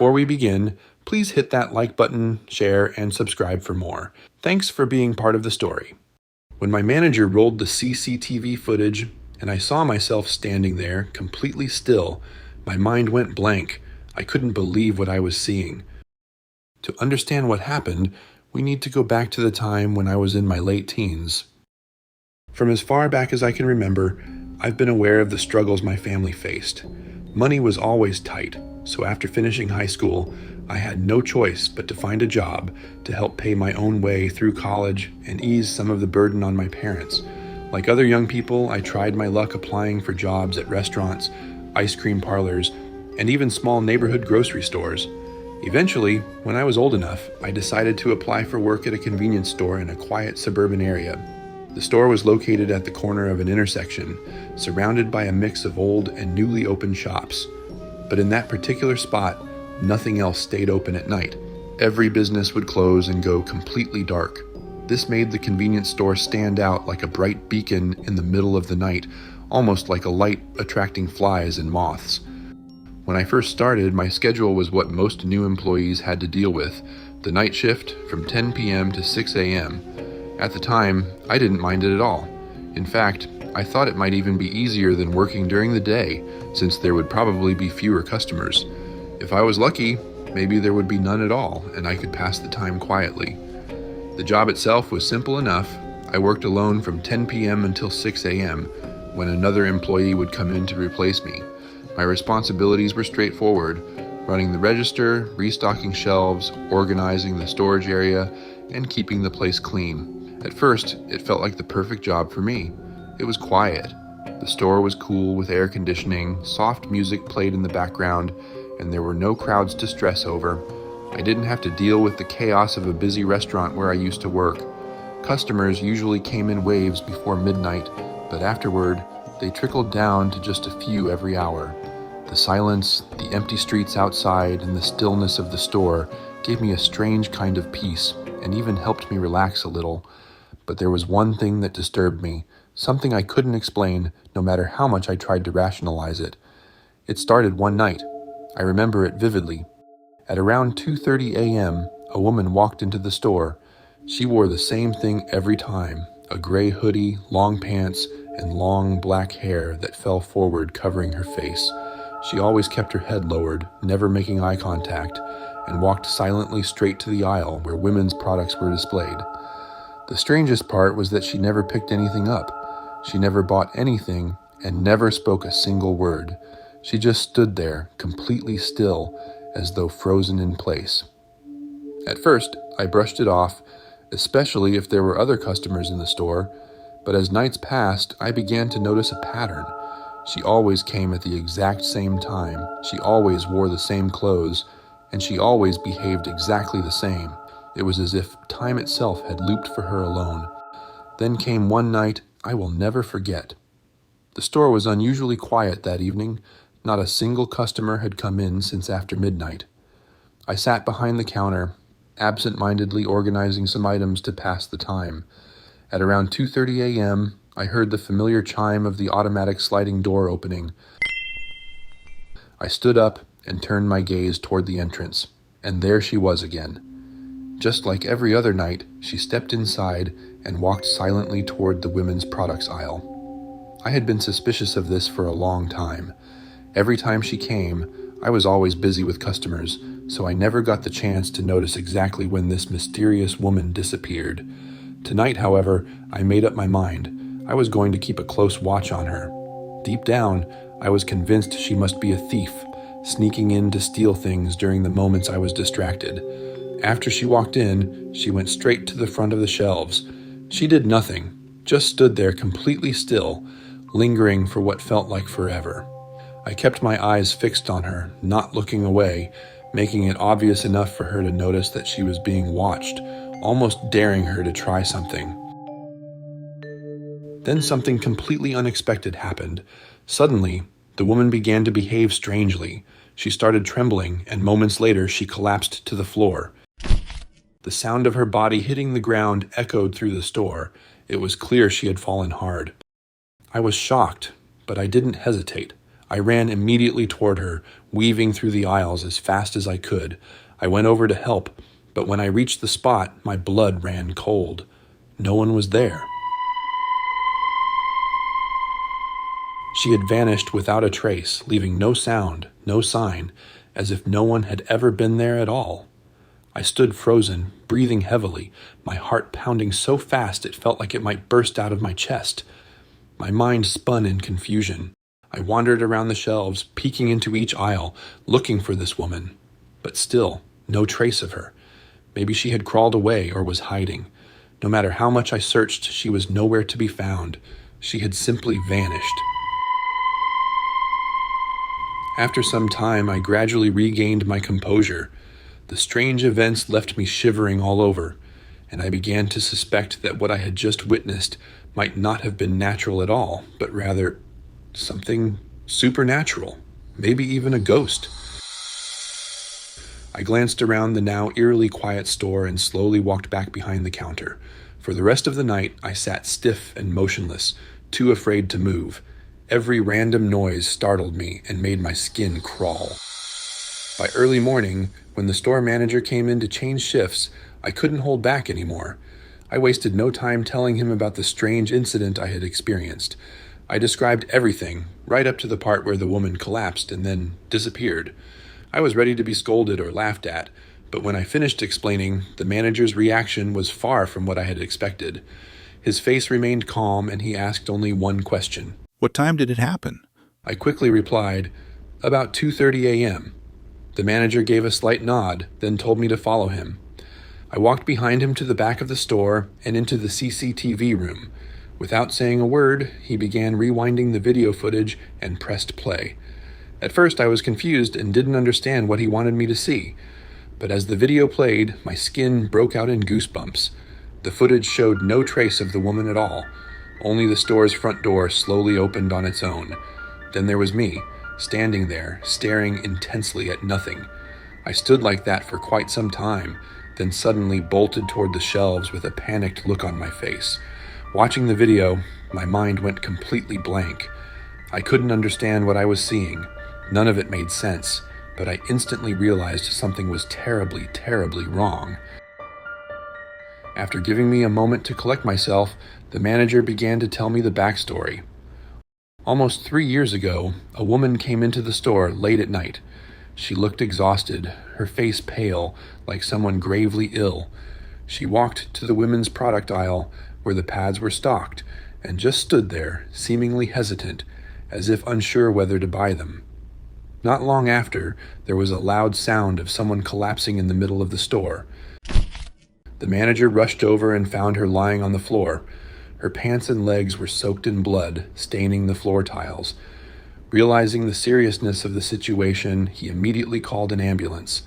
Before we begin, please hit that like button, share, and subscribe for more. Thanks for being part of the story. When my manager rolled the CCTV footage and I saw myself standing there, completely still, my mind went blank. I couldn't believe what I was seeing. To understand what happened, we need to go back to the time when I was in my late teens. From as far back as I can remember, I've been aware of the struggles my family faced. Money was always tight, so after finishing high school, I had no choice but to find a job to help pay my own way through college and ease some of the burden on my parents. Like other young people, I tried my luck applying for jobs at restaurants, ice cream parlors, and even small neighborhood grocery stores. Eventually, when I was old enough, I decided to apply for work at a convenience store in a quiet suburban area. The store was located at the corner of an intersection, surrounded by a mix of old and newly opened shops. But in that particular spot, nothing else stayed open at night. Every business would close and go completely dark. This made the convenience store stand out like a bright beacon in the middle of the night, almost like a light attracting flies and moths. When I first started, my schedule was what most new employees had to deal with, the night shift from 10 p.m. to 6 a.m. At the time, I didn't mind it at all. In fact, I thought it might even be easier than working during the day, since there would probably be fewer customers. If I was lucky, maybe there would be none at all, and I could pass the time quietly. The job itself was simple enough. I worked alone from 10 p.m. until 6 a.m., when another employee would come in to replace me. My responsibilities were straightforward: running the register, restocking shelves, organizing the storage area, and keeping the place clean. At first, it felt like the perfect job for me. It was quiet. The store was cool with air conditioning, soft music played in the background, and there were no crowds to stress over. I didn't have to deal with the chaos of a busy restaurant where I used to work. Customers usually came in waves before midnight, but afterward, they trickled down to just a few every hour. The silence, the empty streets outside, and the stillness of the store gave me a strange kind of peace and even helped me relax a little. But there was one thing that disturbed me, something I couldn't explain no matter how much I tried to rationalize it. It started one night. I remember it vividly. At around 2:30 a.m., a woman walked into the store. She wore the same thing every time, a gray hoodie, long pants, and long black hair that fell forward covering her face. She always kept her head lowered, never making eye contact, and walked silently straight to the aisle where women's products were displayed. The strangest part was that she never picked anything up. She never bought anything and never spoke a single word. She just stood there, completely still, as though frozen in place. At first, I brushed it off, especially if there were other customers in the store, but as nights passed, I began to notice a pattern. She always came at the exact same time, she always wore the same clothes, and she always behaved exactly the same. It was as if time itself had looped for her alone. Then came one night I will never forget. The store was unusually quiet that evening. Not a single customer had come in since after midnight. I sat behind the counter, absent-mindedly organizing some items to pass the time. At around 2:30 a.m., I heard the familiar chime of the automatic sliding door opening. I stood up and turned my gaze toward the entrance, and there she was again. Just like every other night, she stepped inside and walked silently toward the women's products aisle. I had been suspicious of this for a long time. Every time she came, I was always busy with customers, so I never got the chance to notice exactly when this mysterious woman disappeared. Tonight, however, I made up my mind. I was going to keep a close watch on her. Deep down, I was convinced she must be a thief, sneaking in to steal things during the moments I was distracted. After she walked in, she went straight to the front of the shelves. She did nothing, just stood there completely still, lingering for what felt like forever. I kept my eyes fixed on her, not looking away, making it obvious enough for her to notice that she was being watched, almost daring her to try something. Then something completely unexpected happened. Suddenly, the woman began to behave strangely. She started trembling, and moments later she collapsed to the floor. The sound of her body hitting the ground echoed through the store. It was clear she had fallen hard. I was shocked, but I didn't hesitate. I ran immediately toward her, weaving through the aisles as fast as I could. I went over to help, but when I reached the spot, my blood ran cold. No one was there. She had vanished without a trace, leaving no sound, no sign, as if no one had ever been there at all. I stood frozen, breathing heavily, my heart pounding so fast it felt like it might burst out of my chest. My mind spun in confusion. I wandered around the shelves, peeking into each aisle, looking for this woman. But still, no trace of her. Maybe she had crawled away or was hiding. No matter how much I searched, she was nowhere to be found. She had simply vanished. After some time, I gradually regained my composure. The strange events left me shivering all over, and I began to suspect that what I had just witnessed might not have been natural at all, but rather something supernatural, maybe even a ghost. I glanced around the now eerily quiet store and slowly walked back behind the counter. For the rest of the night, I sat stiff and motionless, too afraid to move. Every random noise startled me and made my skin crawl. By early morning, when the store manager came in to change shifts, I couldn't hold back anymore. I wasted no time telling him about the strange incident I had experienced. I described everything, right up to the part where the woman collapsed and then disappeared. I was ready to be scolded or laughed at, but when I finished explaining, the manager's reaction was far from what I had expected. His face remained calm and he asked only one question. What time did it happen? I quickly replied, about 2:30 a.m. The manager gave a slight nod, then told me to follow him. I walked behind him to the back of the store and into the CCTV room. Without saying a word, he began rewinding the video footage and pressed play. At first, I was confused and didn't understand what he wanted me to see. But as the video played, my skin broke out in goosebumps. The footage showed no trace of the woman at all. Only the store's front door slowly opened on its own. Then there was me, standing there, staring intensely at nothing. I stood like that for quite some time, then suddenly bolted toward the shelves with a panicked look on my face. Watching the video, my mind went completely blank. I couldn't understand what I was seeing. None of it made sense, but I instantly realized something was terribly, terribly wrong. After giving me a moment to collect myself, the manager began to tell me the backstory. Almost 3 years ago, a woman came into the store late at night. She looked exhausted, her face pale, like someone gravely ill. She walked to the women's product aisle, where the pads were stocked, and just stood there, seemingly hesitant, as if unsure whether to buy them. Not long after, there was a loud sound of someone collapsing in the middle of the store. The manager rushed over and found her lying on the floor. Her pants and legs were soaked in blood, staining the floor tiles. Realizing the seriousness of the situation, he immediately called an ambulance.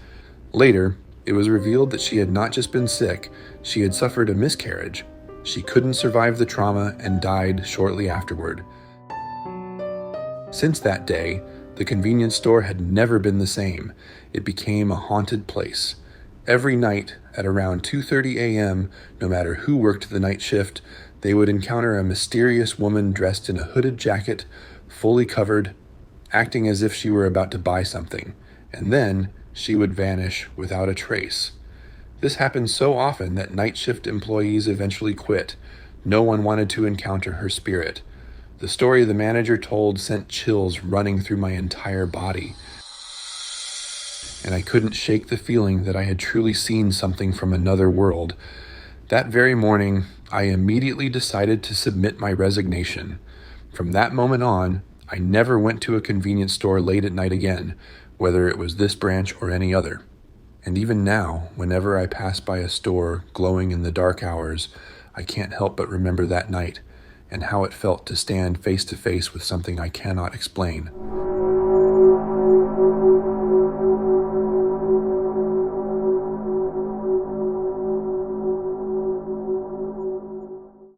Later, it was revealed that she had not just been sick, she had suffered a miscarriage. She couldn't survive the trauma and died shortly afterward. Since that day, the convenience store had never been the same. It became a haunted place. Every night, at around 2:30 a.m., no matter who worked the night shift, they would encounter a mysterious woman dressed in a hooded jacket, fully covered, acting as if she were about to buy something, and then she would vanish without a trace. This happened so often that night shift employees eventually quit. No one wanted to encounter her spirit. The story the manager told sent chills running through my entire body, and I couldn't shake the feeling that I had truly seen something from another world. That very morning, I immediately decided to submit my resignation. From that moment on, I never went to a convenience store late at night again, whether it was this branch or any other. And even now, whenever I pass by a store glowing in the dark hours, I can't help but remember that night and how it felt to stand face to face with something I cannot explain.